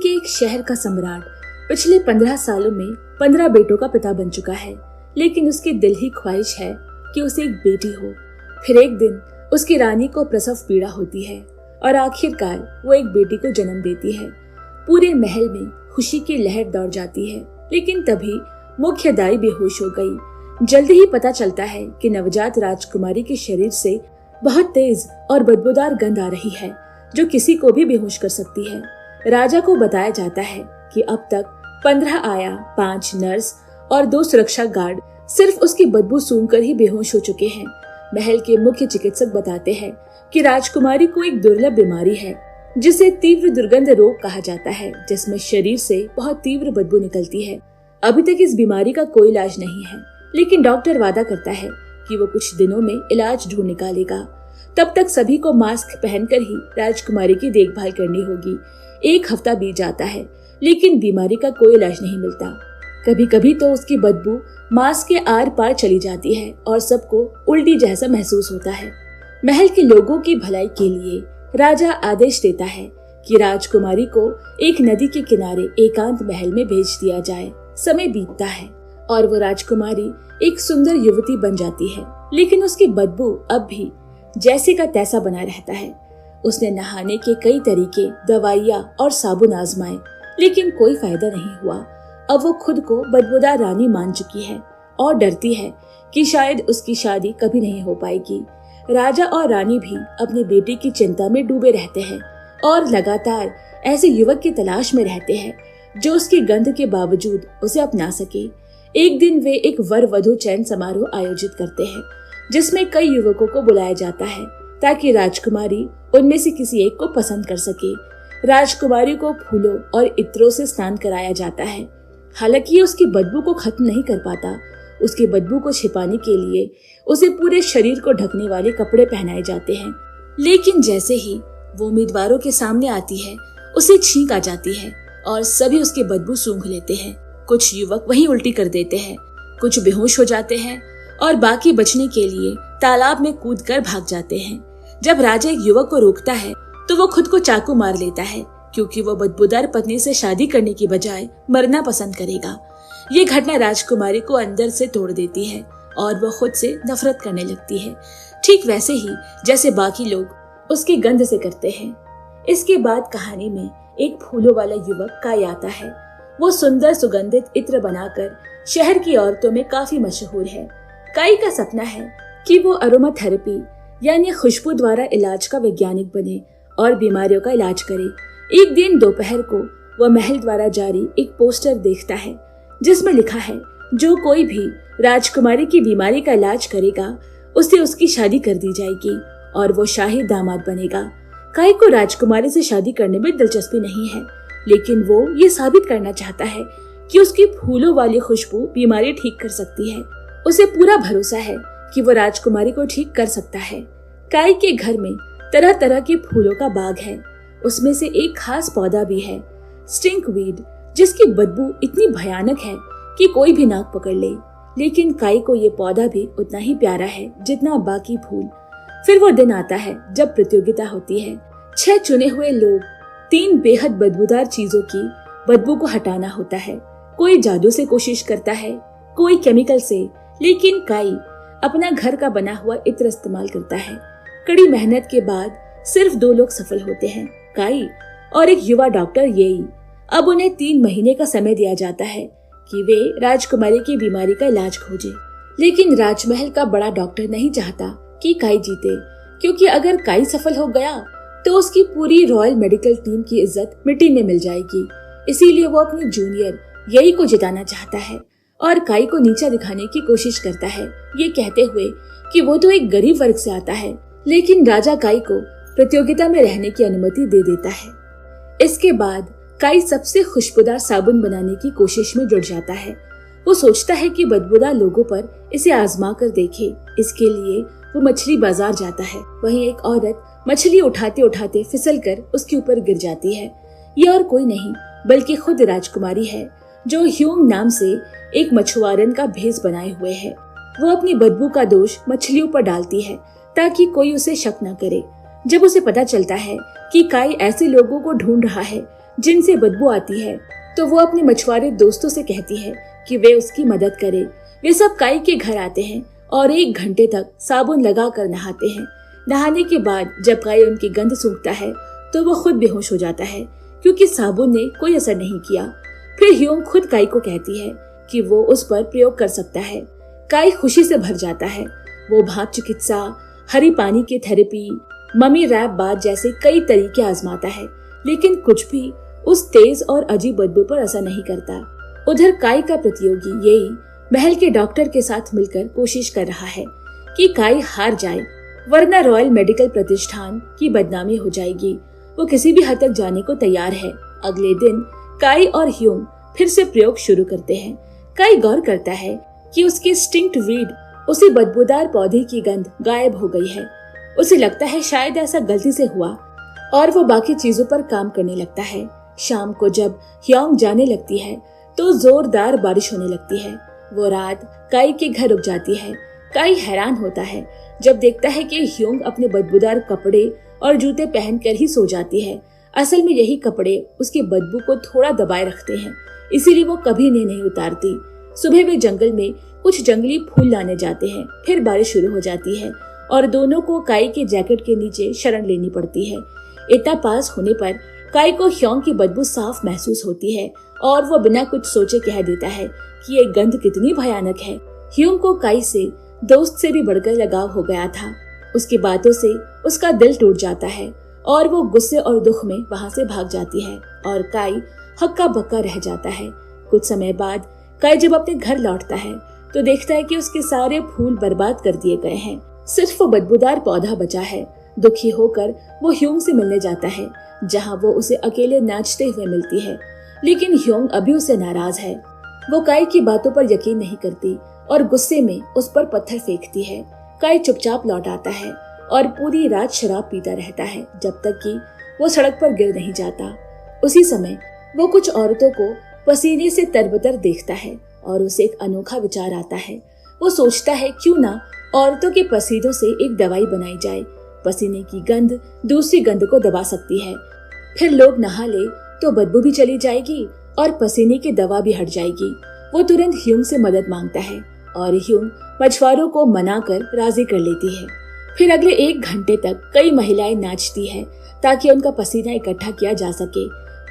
के एक शहर का सम्राट पिछले 15 सालों में 15 बेटों का पिता बन चुका है, लेकिन उसकी दिल ही ख्वाहिश है कि उसे एक बेटी हो। फिर एक दिन उसकी रानी को प्रसव पीड़ा होती है और आखिरकार वो एक बेटी को जन्म देती है। पूरे महल में खुशी की लहर दौड़ जाती है, लेकिन तभी मुख्य दाई बेहोश हो गई। जल्दी ही पता चलता है कि नवजात राजकुमारी के शरीर से बहुत तेज और बदबूदार गंध आ रही है, जो किसी को भी बेहोश कर सकती है। राजा को बताया जाता है कि अब तक 15 आया, 5 नर्स और 2 सुरक्षा गार्ड सिर्फ उसकी बदबू सूंघकर ही बेहोश हो चुके हैं। महल के मुख्य चिकित्सक बताते हैं कि राजकुमारी को एक दुर्लभ बीमारी है, जिसे तीव्र दुर्गंध रोग कहा जाता है, जिसमें शरीर से बहुत तीव्र बदबू निकलती है। अभी तक इस बीमारी का कोई इलाज नहीं है, लेकिन डॉक्टर वादा करता है कि वो कुछ दिनों में इलाज ढूंढ निकालेगा। तब तक सभी को मास्क पहनकर ही राजकुमारी की देखभाल करनी होगी। 1 हफ्ता बीत जाता है, लेकिन बीमारी का कोई इलाज नहीं मिलता। कभी कभी तो उसकी बदबू मास्क के आर पार चली जाती है और सबको उल्टी जैसा महसूस होता है। महल के लोगों की भलाई के लिए राजा आदेश देता है कि राजकुमारी को एक नदी के किनारे एकांत महल में भेज दिया जाए। समय बीतता है और वो राजकुमारी एक सुंदर युवती बन जाती है, लेकिन उसकी बदबू अब भी जैसे का तैसा बना रहता है। उसने नहाने के कई तरीके, दवाइयाँ और साबुन आजमाए, लेकिन कोई फायदा नहीं हुआ। अब वो खुद को बदबूदार रानी मान चुकी है और डरती है कि शायद उसकी शादी कभी नहीं हो पाएगी। राजा और रानी भी अपनी बेटी की चिंता में डूबे रहते हैं और लगातार ऐसे युवक की तलाश में रहते हैं जो उसकी गंध के बावजूद उसे अपना सके। एक दिन वे एक वर वधु चयन समारोह आयोजित करते हैं, जिसमें कई युवकों को बुलाया जाता है ताकि राजकुमारी उनमें से किसी एक को पसंद कर सके। राजकुमारी को फूलों और इत्रों से स्नान कराया जाता है। हालांकि ये उसकी बदबू को खत्म नहीं कर पाता। उसकी बदबू को छिपाने के लिए उसे पूरे शरीर को ढकने वाले कपड़े पहनाए जाते हैं, लेकिन जैसे ही वो उम्मीदवारों के सामने आती है, उसे छींक आ जाती है और सभी उसकी बदबू सूंघ लेते हैं। कुछ युवक वहीं उल्टी कर देते हैं, कुछ बेहोश हो जाते हैं और बाकी बचने के लिए तालाब में कूदकर भाग जाते हैं। जब राजा एक युवक को रोकता है तो वो खुद को चाकू मार लेता है, क्योंकि वो बदबूदार पत्नी से शादी करने की बजाय मरना पसंद करेगा। ये घटना राजकुमारी को अंदर से तोड़ देती है और वो खुद से नफरत करने लगती है, ठीक वैसे ही जैसे बाकी लोग उसकी गंध से करते हैं। इसके बाद कहानी में एक फूलों वाला युवक काई आता है। वो सुंदर सुगंधित इत्र बनाकर शहर की औरतों में काफी मशहूर है। काई का सपना है कि वो अरोमा थेरेपी यानी खुशबू द्वारा इलाज का वैज्ञानिक बने और बीमारियों का इलाज करे। एक दिन दोपहर को वह महल द्वारा जारी एक पोस्टर देखता है, जिसमें लिखा है, जो कोई भी राजकुमारी की बीमारी का इलाज करेगा उससे उसकी शादी कर दी जाएगी और वो शाही दामाद बनेगा। काई को राजकुमारी से शादी करने में दिलचस्पी नहीं है, लेकिन वो ये साबित करना चाहता है कि उसकी फूलों वाली खुशबू बीमारी ठीक कर सकती है। उसे पूरा भरोसा है कि वो राजकुमारी को ठीक कर सकता है। काई के घर में तरह तरह के फूलों का बाग है। उसमें से एक खास पौधा भी है, स्टिंकवीड, जिसकी बदबू इतनी भयानक है कि कोई भी नाक पकड़ ले। लेकिन काई को ये पौधा भी उतना ही प्यारा है जितना बाकी फूल। फिर वो दिन आता है जब प्रतियोगिता होती है। 6 चुने हुए लोग 3 बेहद बदबूदार चीजों की बदबू को हटाना होता है। कोई जादू से कोशिश करता है, कोई केमिकल से, लेकिन काई अपना घर का बना हुआ इत्र इस्तेमाल करता है। कड़ी मेहनत के बाद सिर्फ 2 लोग सफल होते हैं, काई और एक युवा डॉक्टर येई। अब उन्हें 3 महीने का समय दिया जाता है कि वे राजकुमारी की बीमारी का इलाज खोजें। लेकिन राजमहल का बड़ा डॉक्टर नहीं चाहता कि काई जीते, क्योंकि अगर काई सफल हो गया तो उसकी पूरी रॉयल मेडिकल टीम की इज्जत मिट्टी में मिल जाएगी। इसीलिए वो अपने जूनियर येई को जिताना चाहता है और काई को नीचा दिखाने की कोशिश करता है, ये कहते हुए कि वो तो एक गरीब वर्ग से आता है। लेकिन राजा काई को प्रतियोगिता में रहने की अनुमति दे देता है। इसके बाद काई सबसे खुशबूदार साबुन बनाने की कोशिश में जुट जाता है। वो सोचता है कि बदबूदार लोगों पर इसे आजमा कर देखे। इसके लिए वो मछली बाजार जाता है। वहीं एक औरत मछली उठाते उठाते फिसल कर उसके ऊपर गिर जाती है। ये और कोई नहीं बल्कि खुद राजकुमारी है, जो ह्यूम नाम से एक मछुआरन का भेष बनाए हुए है। वो अपनी बदबू का दोष मछलियों पर डालती है ताकि कोई उसे शक न करे। जब उसे पता चलता है कि काई ऐसे लोगों को ढूंढ रहा है जिनसे बदबू आती है, तो वो अपने मछुआरे दोस्तों से कहती है कि वे उसकी मदद करें। वे सब काई के घर आते हैं और 1 घंटे तक साबुन लगा कर नहाते हैं। नहाने के बाद जब काई उनकी गंध सूंघता है तो वो खुद बेहोश हो जाता है, क्योंकि साबुन ने कोई असर नहीं किया। फिर ह्यूंग खुद काई को कहती है कि वो उस पर प्रयोग कर सकता है। काई खुशी से भर जाता है। वो भाप चिकित्सा, हरी पानी की थेरेपी, मम्मी रैप बाथ जैसे कई तरीके आजमाता है, लेकिन कुछ भी उस तेज और अजीब बदबू पर असर नहीं करता। उधर काई का प्रतियोगी येई महल के डॉक्टर के साथ मिलकर कोशिश कर रहा है कि काई हार जाए, वरना रॉयल मेडिकल प्रतिष्ठान की बदनामी हो जाएगी। वो किसी भी हद तक जाने को तैयार है। अगले दिन काई और ह्यूंग फिर से प्रयोग शुरू करते हैं। काई गौर करता है कि उसके स्टिंक्ट वीड, उसी बदबूदार पौधे की गंध गायब हो गई है। उसे लगता है शायद ऐसा गलती से हुआ, और वो बाकी चीजों पर काम करने लगता है। शाम को जब ह्योंग जाने लगती है तो जोरदार बारिश होने लगती है। वो रात काई के घर रुक जाती है। काई हैरान होता है जब देखता है कि ह्योंग अपने बदबूदार कपड़े और जूते पहनकर ही सो जाती है। असल में यही कपड़े उसकी बदबू को थोड़ा दबाए रखते हैं, इसीलिए वो कभी इन्हें नहीं उतारती। सुबह वे जंगल में कुछ जंगली फूल लाने जाते हैं। फिर बारिश शुरू हो जाती है और दोनों को काई के जैकेट के नीचे शरण लेनी पड़ती है। इतना पास होने पर काई को ह्योंग की बदबू साफ महसूस होती है और वो बिना कुछ सोचे कह देता है कि ये गंध कितनी भयानक है। ह्योंग को काई से दोस्त से भी बढ़कर लगाव हो गया था। उसकी बातों से उसका दिल टूट जाता है और वो गुस्से और दुख में वहाँ से भाग जाती है और काई हक्का बक्का रह जाता है। कुछ समय बाद काई जब अपने घर लौटता है तो देखता है कि उसके सारे फूल बर्बाद कर दिए गए हैं। सिर्फ वो बदबूदार पौधा बचा है। दुखी होकर वो ह्योंग से मिलने जाता है, जहाँ वो उसे अकेले नाचते हुए मिलती है, लेकिन ह्योंग अभी उसे नाराज है। वो काई की बातों पर यकीन नहीं करती और गुस्से में उस पर पत्थर फेंकती है। काई चुपचाप लौट आता है और पूरी रात शराब पीता रहता है जब तक कि वो सड़क पर गिर नहीं जाता। उसी समय वो कुछ औरतों को पसीने से तरबतर देखता है और उसे एक अनोखा विचार आता है। वो सोचता है क्यों ना औरतों के पसीनों से एक दवाई बनाई जाए। पसीने की गंध दूसरी गंध को दबा सकती है। फिर लोग नहा ले तो बदबू भी चली जाएगी और पसीने की दवा भी हट जाएगी। वो तुरंत ह्यूंग से मदद मांगता है और ह्यूंग मछुआरों को मनाकर राजी कर लेती है। फिर अगले 1 घंटे तक कई महिलाएं नाचती है ताकि उनका पसीना इकट्ठा किया जा सके।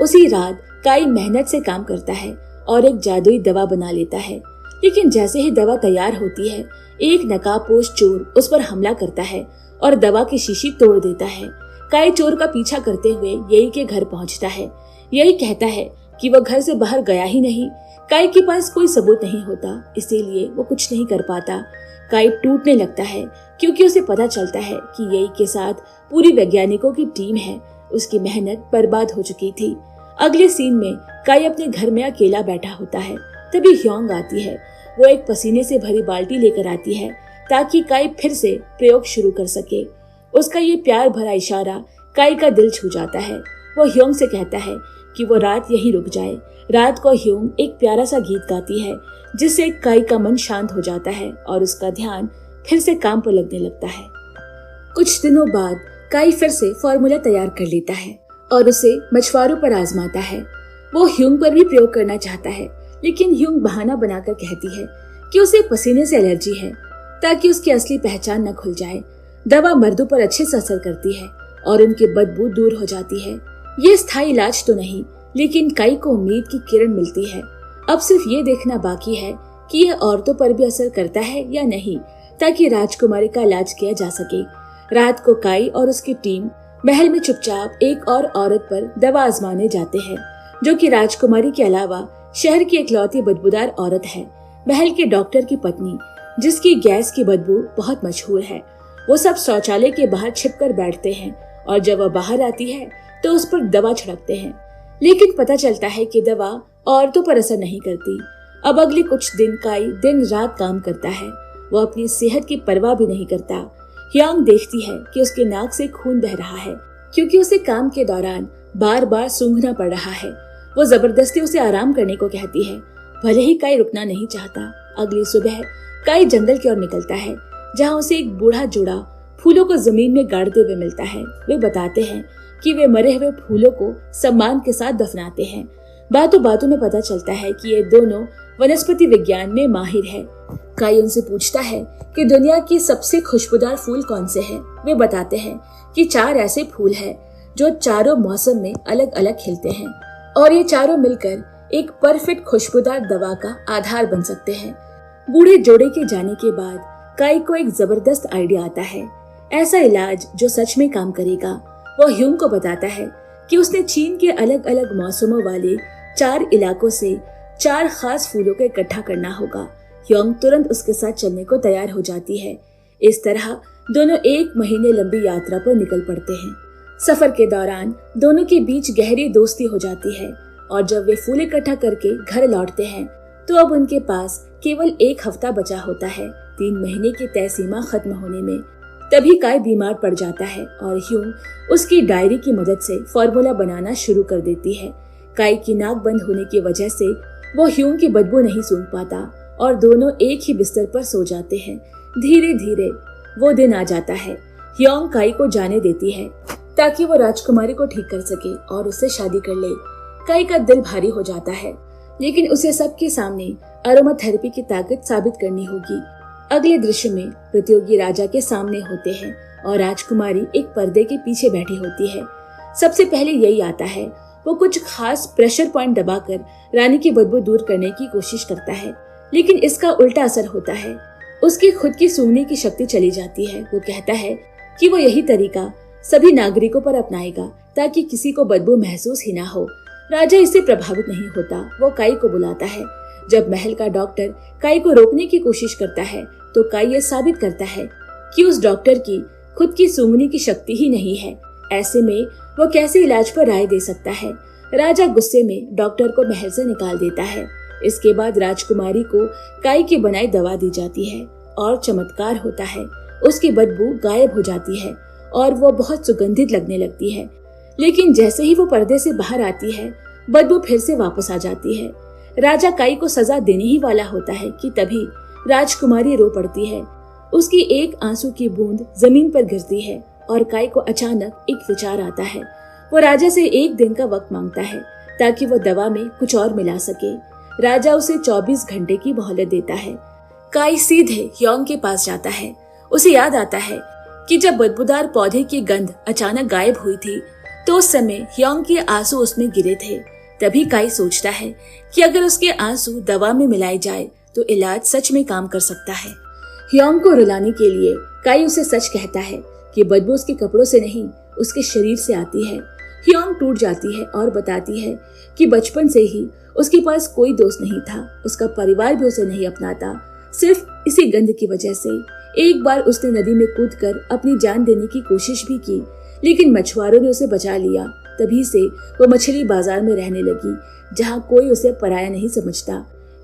उसी रात काई मेहनत से काम करता है और एक जादुई दवा बना लेता है, लेकिन जैसे ही दवा तैयार होती है एक नकाबपोश चोर उस पर हमला करता है और दवा की शीशी तोड़ देता है। काई चोर का पीछा करते हुए येई के घर पहुंचता है। येई कहता है कि वो घर से बाहर गया ही नहीं। काई के पास कोई सबूत नहीं होता, इसीलिए वो कुछ नहीं कर पाता। काई टूटने लगता है क्योंकि उसे पता चलता है कि येई के साथ पूरी वैज्ञानिकों की टीम है। उसकी मेहनत बर्बाद हो चुकी थी। अगले सीन में काई अपने घर में अकेला बैठा होता है। तभी ह्योंग आती है। वो एक पसीने से भरी बाल्टी लेकर आती है ताकि काई फिर से प्रयोग शुरू कर सके। उसका ये प्यार भरा इशारा काई का दिल छू जाता है। वो ह्योंग से कहता है कि वो रात यहीं रुक जाए। रात को ह्योंग एक प्यारा सा गीत गाती है जिससे काई का मन शांत हो जाता है और उसका ध्यान फिर से काम पर लगने लगता है। कुछ दिनों बाद काई फिर से फॉर्मूला तैयार कर लेता है और उसे मछुआरों पर आजमाता है। वो ह्योंग पर भी प्रयोग करना चाहता है, लेकिन ह्योंग बहाना बनाकर कहती है कि उसे पसीने से एलर्जी है ताकि उसकी असली पहचान न खुल जाए। दवा मर्दों पर अच्छे से असर करती है और उनकी बदबू दूर हो जाती है। ये स्थायी इलाज तो नहीं, लेकिन काई को उम्मीद की किरण मिलती है। अब सिर्फ ये देखना बाकी है कि यह औरतों पर भी असर करता है या नहीं, ताकि राजकुमारी का इलाज किया जा सके। रात को काई और उसकी टीम महल में चुपचाप एक और औरत पर दवा आजमाने जाते हैं, जो कि राजकुमारी के अलावा शहर की इकलौती बदबूदार औरत है, महल के डॉक्टर की पत्नी, जिसकी गैस की बदबू बहुत मशहूर है। वो सब शौचालय के बाहर छिपकर बैठते हैं और जब वह बाहर आती है तो उस पर दवा छिड़कते हैं, लेकिन पता चलता है कि दवा औरतों पर असर नहीं करती। अब अगले कुछ दिन काई दिन रात काम करता है। वो अपनी सेहत की परवाह भी नहीं करता। ह्योंग देखती है कि उसके नाक से खून बह रहा है क्योंकि उसे काम के दौरान बार बार सूंघना पड़ रहा है। वो जबरदस्ती उसे आराम करने को कहती है, भले ही काई रुकना नहीं चाहता। अगली सुबह काई जंगल की ओर निकलता है, जहाँ उसे एक बूढ़ा जोड़ा फूलों को जमीन में गाड़ते हुए मिलता है। वे बताते हैं कि वे मरे हुए फूलों को सम्मान के साथ दफनाते हैं। बातों बातों में पता चलता है कि ये दोनों वनस्पति विज्ञान में माहिर है। काई उनसे पूछता है कि दुनिया की सबसे खुशबूदार फूल कौन से हैं। वे बताते हैं कि 4 ऐसे फूल हैं जो चारों मौसम में अलग अलग खिलते हैं और ये चारों मिलकर एक परफेक्ट खुशबूदार दवा का आधार बन सकते हैं। बूढ़े जोड़े के जाने के बाद काई को एक जबरदस्त आइडिया आता है, ऐसा इलाज जो सच में काम करेगा। वो ह्यूंग को बताता है कि उसने चीन के अलग अलग मौसमों वाले 4 इलाकों से 4 खास फूलों को इकट्ठा करना होगा। ह्योंग तुरंत उसके साथ चलने को तैयार हो जाती है। इस तरह दोनों 1 महीने लंबी यात्रा पर निकल पड़ते हैं। सफर के दौरान दोनों के बीच गहरी दोस्ती हो जाती है और जब वे फूल इकट्ठा करके घर लौटते हैं तो अब उनके पास केवल 1 हफ्ता बचा होता है 3 महीने की तय सीमा खत्म होने में। तभी काई बीमार पड़ जाता है और ह्यूंग उसकी डायरी की मदद से फॉर्मूला बनाना शुरू कर देती है। काई की नाक बंद होने की वजह से वो ह्यूंग की बदबू नहीं सूंघ पाता और दोनों एक ही बिस्तर पर सो जाते हैं। धीरे धीरे वो दिन आ जाता है। ह्योंग काई को जाने देती है ताकि वो राजकुमारी को ठीक कर सके और उससे शादी कर ले। काई का दिल भारी हो जाता है, लेकिन उसे सबके सामने अरोमा थेरेपी की ताकत साबित करनी होगी। अगले दृश्य में प्रतियोगी राजा के सामने होते हैं और राजकुमारी एक पर्दे के पीछे बैठी होती है। सबसे पहले यही आता है, वो कुछ खास प्रेशर पॉइंट दबाकर रानी की बदबू दूर करने की कोशिश करता है, लेकिन इसका उल्टा असर होता है। उसकी खुद की सूंघने की शक्ति चली जाती है। वो कहता है कि वो यही तरीका सभी नागरिकों पर अपनाएगा ताकि किसी को बदबू महसूस ही ना हो। राजा इससे प्रभावित नहीं होता। वो काई को बुलाता है। जब महल का डॉक्टर काई को रोकने की कोशिश करता है तो काई ये साबित करता है कि उस डॉक्टर की खुद की सूंघने की शक्ति ही नहीं है। ऐसे में वो कैसे इलाज पर राय दे सकता है। राजा गुस्से में डॉक्टर को महल से निकाल देता है। इसके बाद राजकुमारी को काई की बनाई दवा दी जाती है और चमत्कार होता है। उसकी बदबू गायब हो जाती है और वो बहुत सुगंधित लगने लगती है। लेकिन जैसे ही वो पर्दे से बाहर आती है, बदबू फिर से वापस आ जाती है। राजा काई को सजा देने ही वाला होता है कि तभी राजकुमारी रो पड़ती है। उसकी एक आंसू की बूंद जमीन पर गिरती है और काई को अचानक एक विचार आता है। वो राजा से 1 दिन का वक्त मांगता है ताकि वो दवा में कुछ और मिला सके। राजा उसे 24 घंटे की मोहलत देता है। काई सीधे ह्योंग के पास जाता है। उसे याद आता है कि जब बदबूदार पौधे की गंध अचानक गायब हुई थी तो उस समय ह्योंग के आंसू उसमें गिरे थे। तभी काई सोचता है कि अगर उसके आंसू दवा में मिलाए जाए तो इलाज सच में काम कर सकता है। ह्योंग को रुलाने के लिए काई उसे सच कहता है कि बदबू उसके कपड़ों से नहीं, उसके शरीर से आती है। ह्योंग टूट जाती है और बताती है कि बचपन से ही उसके पास कोई दोस्त नहीं था। उसका परिवार भी उसे नहीं अपनाता, सिर्फ इसी गंध की वजह से। एक बार उसने नदी में कूदकर अपनी जान देने की कोशिश भी की, लेकिन मछुआरों ने उसे बचा लिया। तभी से वो मछली बाजार में रहने लगी, जहाँ कोई उसे पराया नहीं समझता।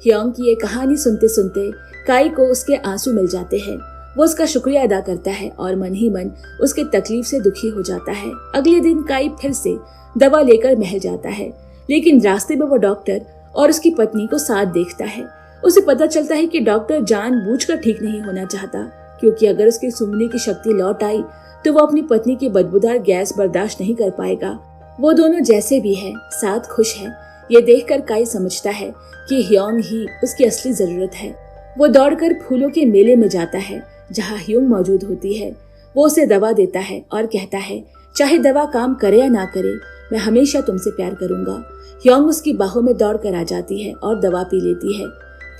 ह्योंग की ये कहानी सुनते सुनते काई को उसके आंसू मिल जाते हैं। वो उसका शुक्रिया अदा करता है और मन ही मन उसके तकलीफ से दुखी हो जाता है। अगले दिन काई फिर से दवा लेकर महल जाता है, लेकिन रास्ते में वो डॉक्टर और उसकी पत्नी को साथ देखता है। उसे पता चलता है कि डॉक्टर जानबूझकर ठीक नहीं होना चाहता, क्योंकि अगर उसकी सूंघने की शक्ति लौट आई तो वो अपनी पत्नी की बदबूदार गैस बर्दाश्त नहीं कर पाएगा। वो दोनों जैसे भी हैं, साथ खुश हैं। ये देखकर काई समझता है कि ह्योंग ही उसकी असली जरूरत है। वो दौड़कर फूलों के मेले में जाता है जहाँ ह्योंग मौजूद होती है। वो उसे दवा देता है और कहता है, चाहे दवा काम करे या ना करे, मैं हमेशा तुमसे प्यार करूंगा। ह्योंग उसकी बाहों में दौड़ कर आ जाती है और दवा पी लेती है।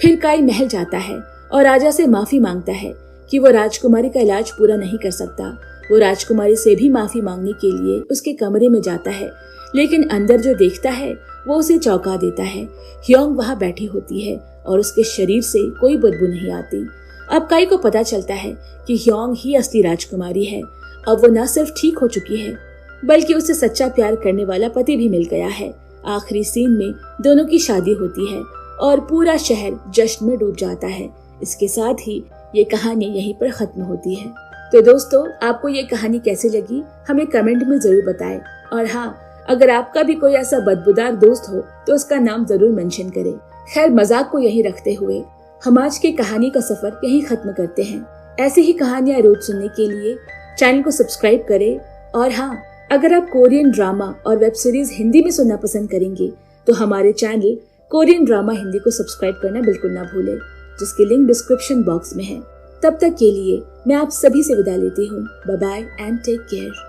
फिर काई महल जाता है और राजा से माफी मांगता है कि वो राजकुमारी का इलाज पूरा नहीं कर सकता। वो राजकुमारी से भी माफी मांगने के लिए उसके कमरे में जाता है, लेकिन अंदर जो देखता है वो उसे चौंका देता है। ह्योंग वहाँ बैठी होती है और उसके शरीर से कोई बदबू नहीं आती। अब काई को पता चलता है कि ह्योंग ही असली राजकुमारी है। अब वो न सिर्फ ठीक हो चुकी है, बल्कि उसे सच्चा प्यार करने वाला पति भी मिल गया है। आखिरी सीन में दोनों की शादी होती है और पूरा शहर जश्न में डूब जाता है। इसके साथ ही ये कहानी यहीं पर खत्म होती है। तो दोस्तों, आपको ये कहानी कैसी लगी हमें कमेंट में जरूर बताएं। और हाँ, अगर आपका भी कोई ऐसा बदबूदार दोस्त हो तो उसका नाम जरूर मेंशन करें। खैर, मजाक को यहीं रखते हुए हम आज की कहानी का सफर यहीं खत्म करते हैं। ऐसी ही कहानियां रोज सुनने के लिए चैनल को सब्सक्राइब करें और हाँ, अगर आप कोरियन ड्रामा और वेब सीरीज हिंदी में सुनना पसंद करेंगे तो हमारे चैनल कोरियन ड्रामा हिंदी को सब्सक्राइब करना बिल्कुल ना भूलें, जिसकी लिंक डिस्क्रिप्शन बॉक्स में है। तब तक के लिए मैं आप सभी से विदा लेती हूँ। Bye bye and take care.